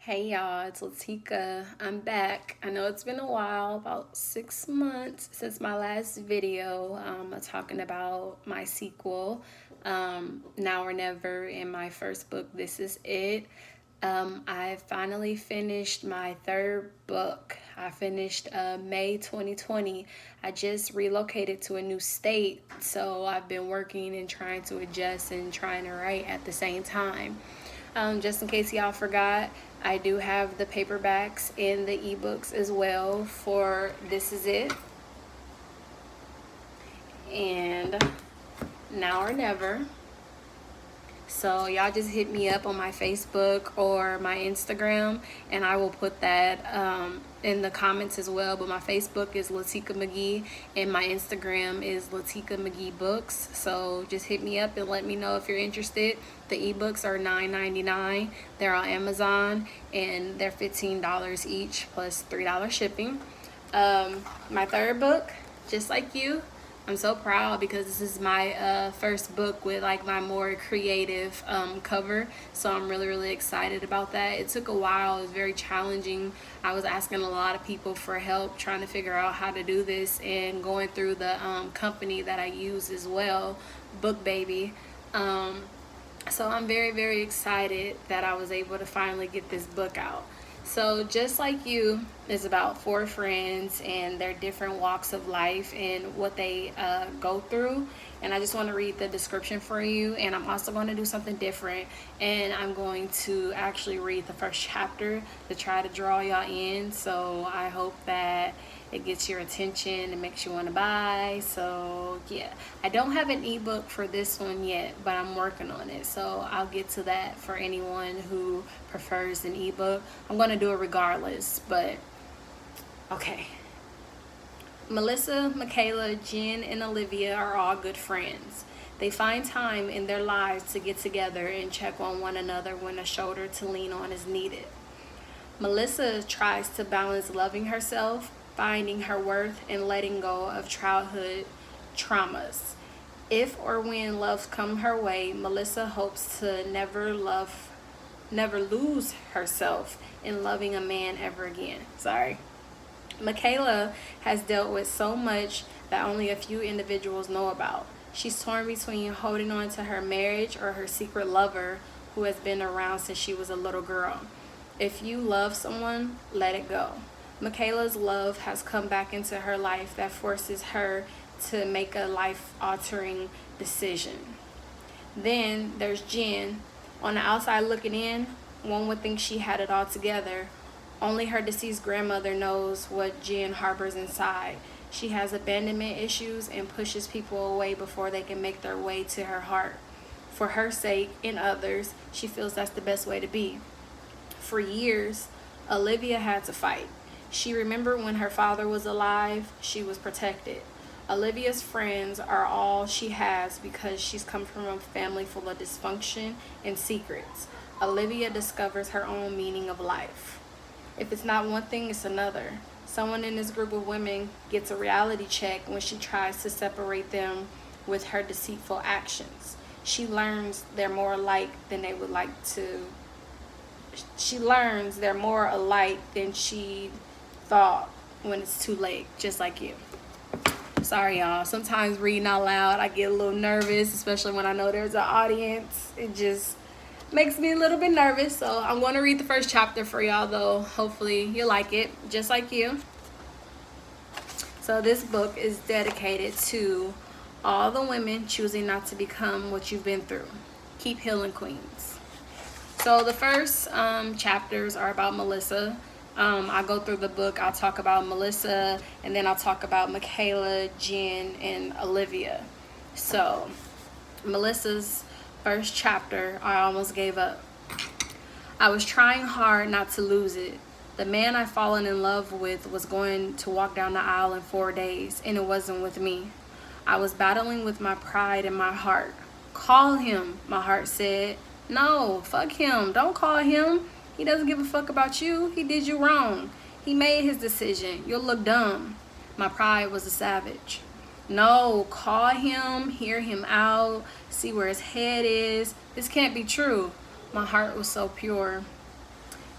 Hey y'all, it's LaTica. I'm back. I know it's been a while, about 6 months since my last video talking about my sequel, Now or Never, in my first book, This Is It. I finally finished my third book. I finished May 2020. I just relocated to a new state, so I've been working and trying to adjust and trying to write at the same time. Just in case y'all forgot, I do have the paperbacks and the ebooks as well for This Is It and Now or Never. So y'all just hit me up on my Facebook or my Instagram, and I will put that in the comments as well. But my Facebook is LaTica McGhee, and my Instagram is laticamcgheebooks. So just hit me up and let me know if you're interested. The ebooks are $9.99. They're on Amazon, and they're $15 each plus $3 shipping. My third book, Just Like You. I'm so proud because this is my first book with like my more creative cover, so I'm really excited about that. It took a while. It was very challenging. I was asking a lot of people for help trying to figure out how to do this, and going through the company that I use as well, Book Baby. So I'm very excited that I was able to finally get this book out. So Just Like You is about four friends and their different walks of life and what they go through. And I just want to read the description for you. And I'm also going to do something different. And I'm going to actually read the first chapter to try to draw y'all in. So I hope that it gets your attention and makes you want to buy. So yeah, I don't have an ebook for this one yet, but I'm working on it, so I'll get to that for anyone who prefers an ebook. I'm going to do it regardless, but okay. Melissa, Michaela, Jen, and Olivia are all good friends. They find time in their lives to get together and check on one another when a shoulder to lean on is needed. Melissa tries to balance loving herself, finding her worth, and letting go of childhood traumas. If or when love comes her way, Melissa hopes to never lose herself in loving a man ever again. Sorry. Michaela has dealt with so much that only a few individuals know about. She's torn between holding on to her marriage or her secret lover who has been around since she was a little girl. If you love someone, let it go. Michaela's love has come back into her life that forces her to make a life-altering decision. Then there's Jen. On the outside looking in, one would think she had it all together. Only her deceased grandmother knows what Jen harbors inside. She has abandonment issues and pushes people away before they can make their way to her heart. For her sake and others, she feels that's the best way to be. For years, Olivia had to fight. She remembered when her father was alive, she was protected. Olivia's friends are all she has because she's come from a family full of dysfunction and secrets. Olivia discovers her own meaning of life. If it's not one thing, it's another. Someone in this group of women gets a reality check when she tries to separate them with her deceitful actions. She learns they're more alike than they would like to. She learns they're more alike than she thought when it's too late, just like you. Sorry, y'all. Sometimes reading out loud, I get a little nervous, especially when I know there's an audience. It just makes me a little bit nervous. So I'm going to read the first chapter for y'all, though. Hopefully you like it, just like you. So this book is dedicated to all the women choosing not to become what you've been through. Keep healing, queens. So the first chapters are about Melissa. I'll go through the book. I'll talk about Melissa, and then I'll talk about Michaela, Jen, and Olivia. So Melissa's first chapter, I almost gave up. I was trying hard not to lose it. The man I'd fallen in love with was going to walk down the aisle in 4 days, and it wasn't with me. I was battling with my pride and my heart. Call him, my heart said. No, fuck him. Don't call him. He doesn't give a fuck about you. He did you wrong. He made his decision. You'll look dumb. My pride was a savage. No, call him, hear him out, see where his head is. This can't be true. My heart was so pure.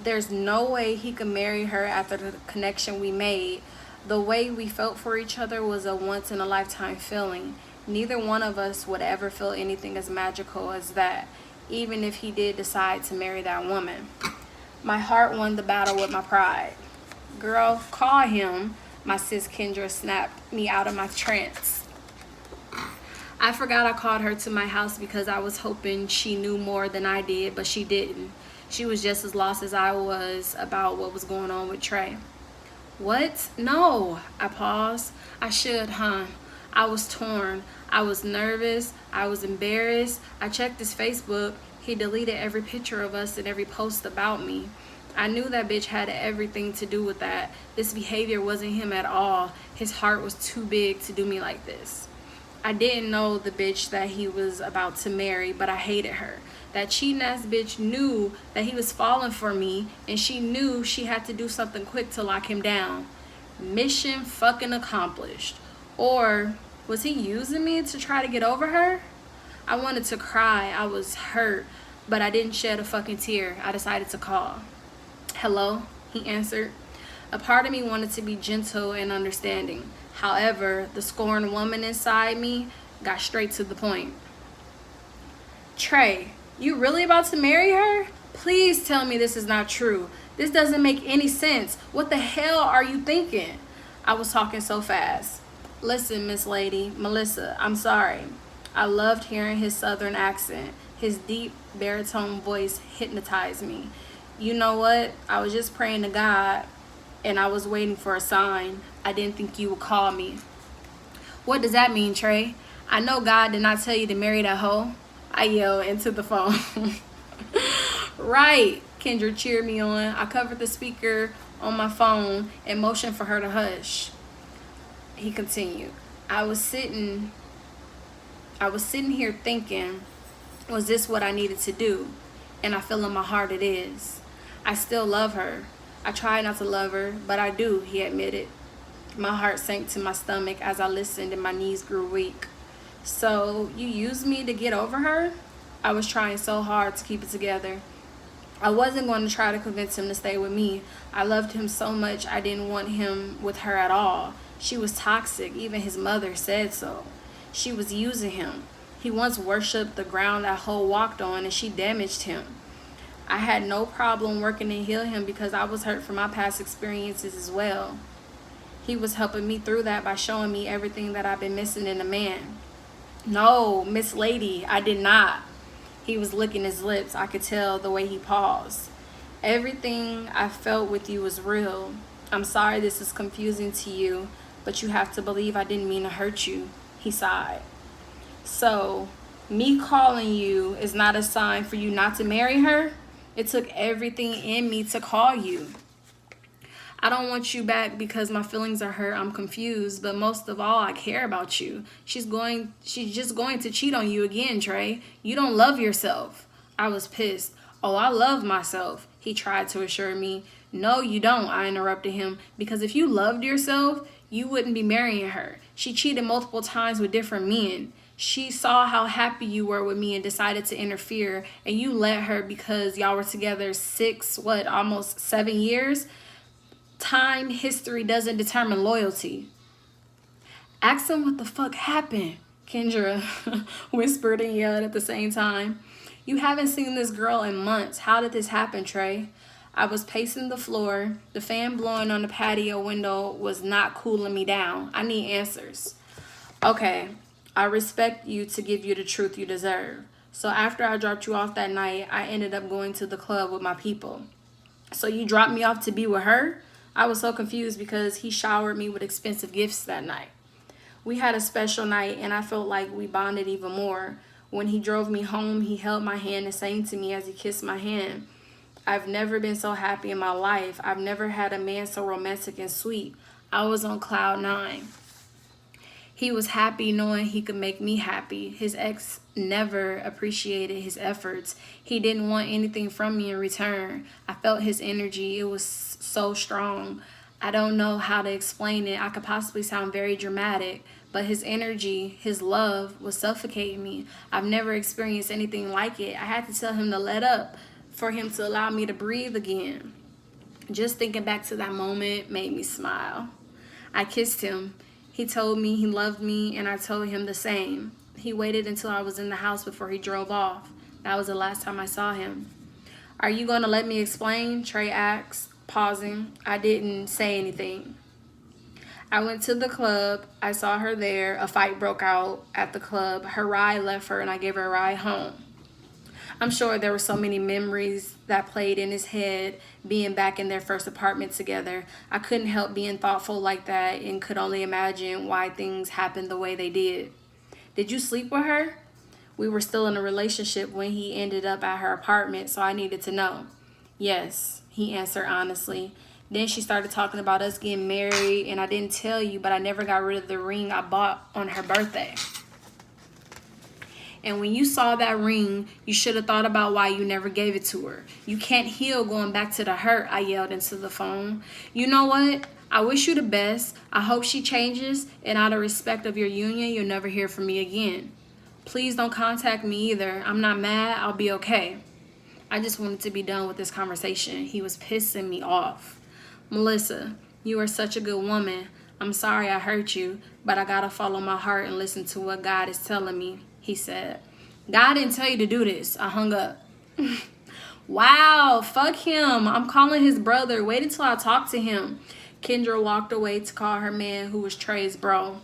There's no way he could marry her after the connection we made. The way we felt for each other was a once in a lifetime feeling. Neither one of us would ever feel anything as magical as that, even if he did decide to marry that woman. My heart won the battle with my pride. Girl, call him. My sis Kendra snapped me out of my trance. I forgot I called her to my house because I was hoping she knew more than I did, but she didn't. She was just as lost as I was about what was going on with Trey. What? No. I paused. I should, huh? I was torn. I was nervous. I was embarrassed. I checked his Facebook. He deleted every picture of us and every post about me. I knew that bitch had everything to do with that. This behavior wasn't him at all. His heart was too big to do me like this. I didn't know the bitch that he was about to marry, but I hated her. That cheating ass bitch knew that he was falling for me, and she knew she had to do something quick to lock him down. Mission fucking accomplished. Or was he using me to try to get over her? I wanted to cry. I was hurt, but I didn't shed a fucking tear. I decided to call. Hello, he answered. A part of me wanted to be gentle and understanding. However, the scorned woman inside me got straight to the point. Trey, you really about to marry her? Please tell me this is not true. This doesn't make any sense. What the hell are you thinking? I was talking so fast. Listen, Miss Lady, Melissa, I'm sorry. I loved hearing his southern accent. His deep baritone voice hypnotized me. You know what? I was just praying to God, and I was waiting for a sign. I didn't think you would call me. What does that mean, Trey? I know God did not tell you to marry that hoe. I yelled into the phone. Right, Kendra cheered me on. I covered the speaker on my phone and motioned for her to hush. He continued. I was sitting here thinking, was this what I needed to do? And I feel in my heart it is. I still love her. I try not to love her, but I do, he admitted. My heart sank to my stomach as I listened and my knees grew weak. So, you used me to get over her? I was trying so hard to keep it together. I wasn't going to try to convince him to stay with me. I loved him so much I didn't want him with her at all. She was toxic. Even his mother said so. She was using him. He once worshipped the ground that hoe walked on, and she damaged him. I had no problem working to heal him because I was hurt from my past experiences as well. He was helping me through that by showing me everything that I've been missing in a man. No, Miss Lady, I did not. He was licking his lips. I could tell the way he paused. Everything I felt with you was real. I'm sorry this is confusing to you, but you have to believe I didn't mean to hurt you. He sighed. So, me calling you is not a sign for you not to marry her? It took everything in me to call you. I don't want you back because my feelings are hurt. I'm confused, but most of all, I care about you. She's just going to cheat on you again, Trey. You don't love yourself. I was pissed. Oh, I love myself, he tried to assure me. No, you don't, I interrupted him, because if you loved yourself, you wouldn't be marrying her. She cheated multiple times with different men. She saw how happy you were with me and decided to interfere, and you let her because y'all were together almost 7 years? Time, history doesn't determine loyalty. Ask him what the fuck happened, Kendra whispered and yelled at the same time. You haven't seen this girl in months. How did this happen, Trey? I was pacing the floor. The fan blowing on the patio window was not cooling me down. I need answers. Okay, I respect you to give you the truth you deserve. So after I dropped you off that night, I ended up going to the club with my people. So you dropped me off to be with her? I was so confused because he showered me with expensive gifts that night. We had a special night and I felt like we bonded even more. When he drove me home, he held my hand and sang to me as he kissed my hand. I've never been so happy in my life. I've never had a man so romantic and sweet. I was on cloud 9. He was happy knowing he could make me happy. His ex never appreciated his efforts. He didn't want anything from me in return. I felt his energy. It was so strong. I don't know how to explain it. I could possibly sound very dramatic, but his energy, his love was suffocating me. I've never experienced anything like it. I had to tell him to let up. for him to allow me to breathe again. Just thinking back to that moment made me smile. I kissed him. He told me he loved me, and I told him the same. He waited until I was in the house before he drove off. That was the last time I saw him. Are you going to let me explain? Trey asked, pausing. I didn't say anything. I went to the club. I saw her there. A fight broke out at the club. Her ride left her, and I gave her a ride home. I'm sure there were so many memories that played in his head, being back in their first apartment together. I couldn't help being thoughtful like that and could only imagine why things happened the way they did. Did you sleep with her? We were still in a relationship when he ended up at her apartment, so I needed to know. Yes, he answered honestly. Then she started talking about us getting married, and I didn't tell you, but I never got rid of the ring I bought on her birthday. And when you saw that ring, you should have thought about why you never gave it to her. You can't heal going back to the hurt, I yelled into the phone. You know what? I wish you the best. I hope she changes, and out of respect of your union, you'll never hear from me again. Please don't contact me either. I'm not mad. I'll be okay. I just wanted to be done with this conversation. He was pissing me off. Melissa, you are such a good woman. I'm sorry I hurt you, but I gotta follow my heart and listen to what God is telling me, he said. God didn't tell you to do this. I hung up. Wow, fuck him. I'm calling his brother. Wait until I talk to him. Kendra walked away to call her man, who was Trey's bro.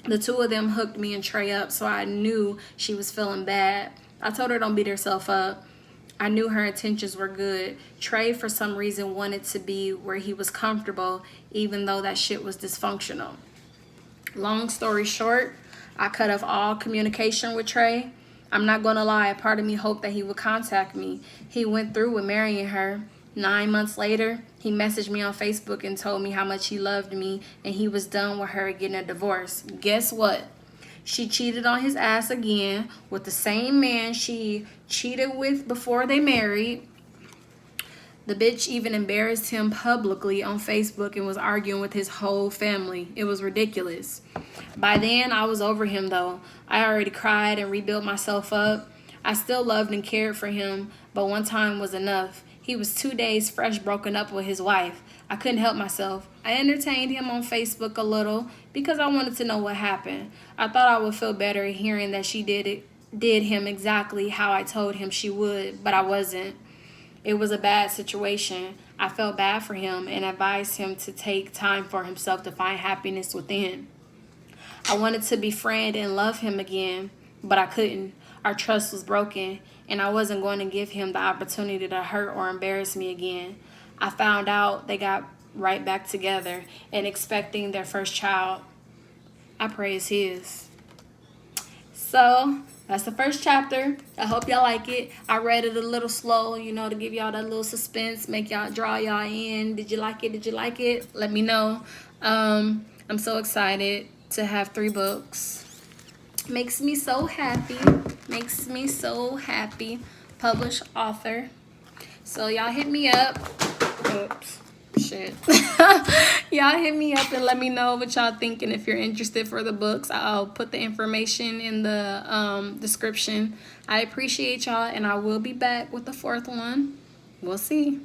The two of them hooked me and Trey up, so I knew she was feeling bad. I told her don't beat herself up. I knew her intentions were good. Trey, for some reason, wanted to be where he was comfortable, even though that shit was dysfunctional. Long story short, I cut off all communication with Trey. I'm not going to lie, a part of me hoped that he would contact me. He went through with marrying her. 9 months later, he messaged me on Facebook and told me how much he loved me and he was done with her getting a divorce. Guess what? She cheated on his ass again with the same man she cheated with before they married. The bitch even embarrassed him publicly on Facebook and was arguing with his whole family. It was ridiculous. By then, I was over him though. I already cried and rebuilt myself up. I still loved and cared for him, but one time was enough. He was 2 days fresh broken up with his wife. I couldn't help myself. I entertained him on Facebook a little because I wanted to know what happened. I thought I would feel better hearing that she did him exactly how I told him she would, but I wasn't. It was a bad situation. I felt bad for him and advised him to take time for himself to find happiness within. I wanted to befriend and love him again, but I couldn't. Our trust was broken, and I wasn't going to give him the opportunity to hurt or embarrass me again. I found out they got right back together and expecting their first child. I pray it's his. So that's the first chapter. I hope y'all like it. I read it a little slow, to give y'all that little suspense, make y'all draw y'all in. Did you like it? Did you like it? Let me know. I'm so excited to have 3 books. Makes me so happy. Makes me so happy. Published author. So y'all hit me up. Oops. Shit. Y'all hit me up and let me know what y'all think, and if you're interested for the books, I'll put the information in the description. I appreciate y'all, and I will be back with the 4th one. We'll see.